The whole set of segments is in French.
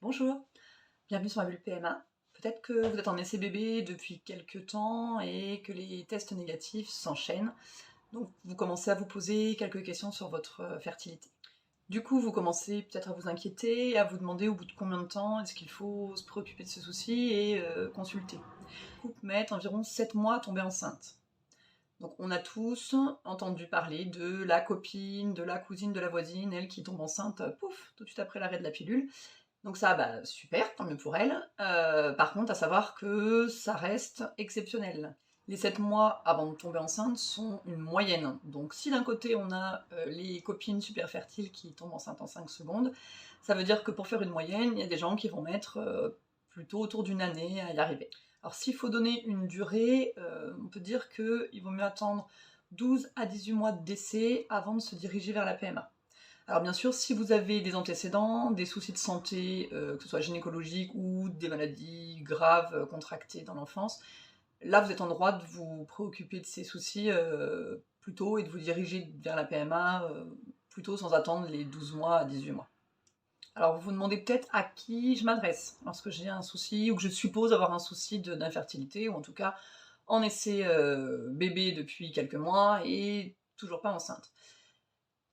Bonjour, bienvenue sur ma bulle PMA. Peut-être que vous êtes en essai bébé depuis quelques temps et que les tests négatifs s'enchaînent. Donc vous commencez à vous poser quelques questions sur votre fertilité. Du coup, vous commencez peut-être à vous inquiéter, à vous demander au bout de combien de temps est-ce qu'il faut se préoccuper de ce souci et consulter. Le couple met environ 7 mois à tomber enceinte. Donc on a tous entendu parler de la copine, de la cousine, de la voisine, elle qui tombe enceinte, pouf, tout de suite après l'arrêt de la pilule. Donc ça, bah, super, tant mieux pour elle. Par contre, à savoir que ça reste exceptionnel. Les 7 mois avant de tomber enceinte sont une moyenne. Donc si d'un côté on a les copines super fertiles qui tombent enceintes en 5 secondes, ça veut dire que pour faire une moyenne, il y a des gens qui vont mettre plutôt autour d'une année à y arriver. Alors s'il faut donner une durée, on peut dire qu'il vaut mieux attendre 12 à 18 mois d'essai avant de se diriger vers la PMA. Alors bien sûr, si vous avez des antécédents, des soucis de santé, que ce soit gynécologiques ou des maladies graves contractées dans l'enfance, là vous êtes en droit de vous préoccuper de ces soucis plus tôt et de vous diriger vers la PMA plus tôt sans attendre les 12 mois à 18 mois. Alors vous vous demandez peut-être à qui je m'adresse lorsque j'ai un souci ou que je suppose avoir un souci d'infertilité ou en tout cas en essai bébé depuis quelques mois et toujours pas enceinte.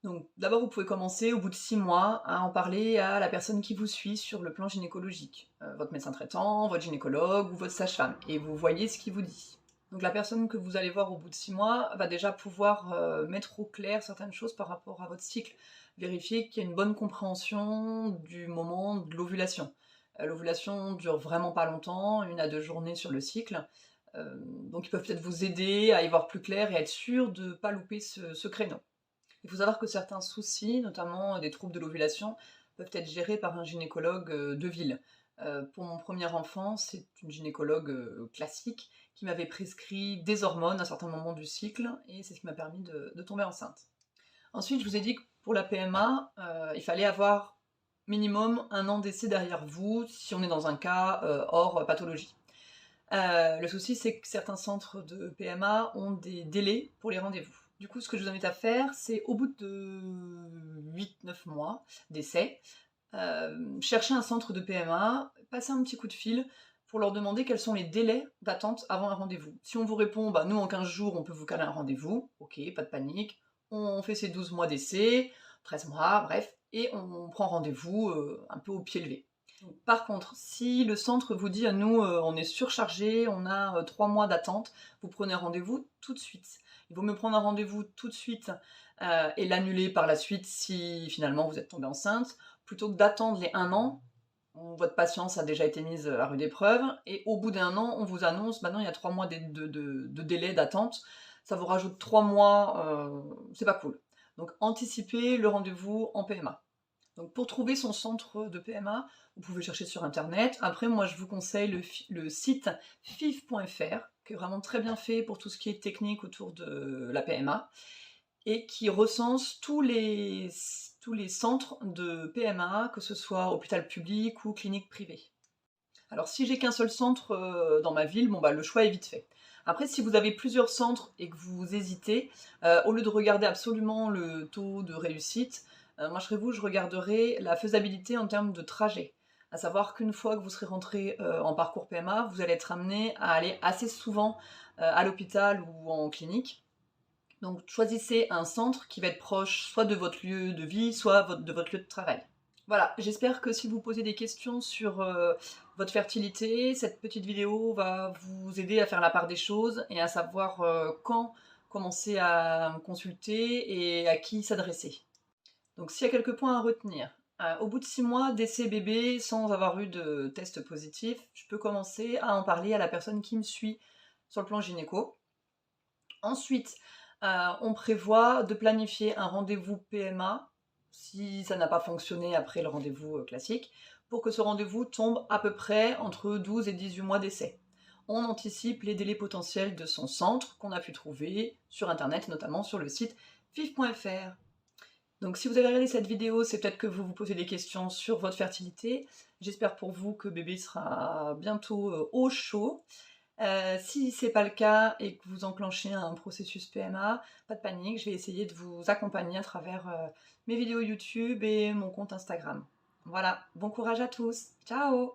Donc d'abord, vous pouvez commencer au bout de 6 mois à en parler à la personne qui vous suit sur le plan gynécologique, votre médecin traitant, votre gynécologue ou votre sage-femme, et vous voyez ce qu'il vous dit. Donc la personne que vous allez voir au bout de 6 mois va déjà pouvoir mettre au clair certaines choses par rapport à votre cycle, vérifier qu'il y a une bonne compréhension du moment de l'ovulation. L'ovulation dure vraiment pas longtemps, 1 à 2 journées sur le cycle, donc ils peuvent peut-être vous aider à y voir plus clair et à être sûr de ne pas louper ce créneau. Il faut savoir que certains soucis, notamment des troubles de l'ovulation, peuvent être gérés par un gynécologue de ville. Pour mon premier enfant, c'est une gynécologue classique qui m'avait prescrit des hormones à un certain moment du cycle, et c'est ce qui m'a permis de tomber enceinte. Ensuite, je vous ai dit que pour la PMA, il fallait avoir minimum 1 an d'essai derrière vous si on est dans un cas hors pathologie. Le souci, c'est que certains centres de PMA ont des délais pour les rendez-vous. Du coup, ce que je vous invite à faire, c'est au bout de 8-9 mois d'essai, chercher un centre de PMA, passer un petit coup de fil pour leur demander quels sont les délais d'attente avant un rendez-vous. Si on vous répond, bah, nous en 15 jours, on peut vous caler un rendez-vous, ok, pas de panique, on fait ses 12 mois d'essai, 13 mois, bref, et on prend rendez-vous un peu au pied levé. Par contre, si le centre vous dit à nous, on est surchargé, on a 3 mois d'attente, vous prenez rendez-vous tout de suite. Il vaut mieux prendre un rendez-vous tout de suite et l'annuler par la suite si finalement vous êtes tombée enceinte, plutôt que d'attendre les 1 an, où votre patience a déjà été mise à rude épreuve, et au bout d'1 an, on vous annonce, maintenant il y a 3 mois de délai d'attente, ça vous rajoute 3 mois, c'est pas cool. Donc anticipez le rendez-vous en PMA. Donc pour trouver son centre de PMA, vous pouvez chercher sur internet. Après, moi je vous conseille le site fif.fr, qui est vraiment très bien fait pour tout ce qui est technique autour de la PMA, et qui recense tous les centres de PMA, que ce soit hôpital public ou clinique privée. Alors si j'ai qu'un seul centre dans ma ville, bon bah le choix est vite fait. Après, si vous avez plusieurs centres et que vous hésitez, au lieu de regarder absolument le taux de réussite, moi je serais vous, je regarderais la faisabilité en termes de trajet. À savoir qu'une fois que vous serez rentré en parcours PMA, vous allez être amené à aller assez souvent à l'hôpital ou en clinique. Donc choisissez un centre qui va être proche soit de votre lieu de vie, soit de votre lieu de travail. Voilà, j'espère que si vous posez des questions sur votre fertilité, cette petite vidéo va vous aider à faire la part des choses et à savoir quand commencer à consulter et à qui s'adresser. Donc s'il y a quelques points à retenir, au bout de 6 mois d'essai bébé sans avoir eu de test positif, je peux commencer à en parler à la personne qui me suit sur le plan gynéco. Ensuite, on prévoit de planifier un rendez-vous PMA, si ça n'a pas fonctionné après le rendez-vous classique, pour que ce rendez-vous tombe à peu près entre 12 et 18 mois d'essai. On anticipe les délais potentiels de son centre qu'on a pu trouver sur internet, notamment sur le site fif.fr. Donc si vous avez regardé cette vidéo, c'est peut-être que vous vous posez des questions sur votre fertilité. J'espère pour vous que bébé sera bientôt au chaud. Si c'est pas le cas et que vous enclenchez un processus PMA, pas de panique, je vais essayer de vous accompagner à travers mes vidéos YouTube et mon compte Instagram. Voilà, bon courage à tous. Ciao!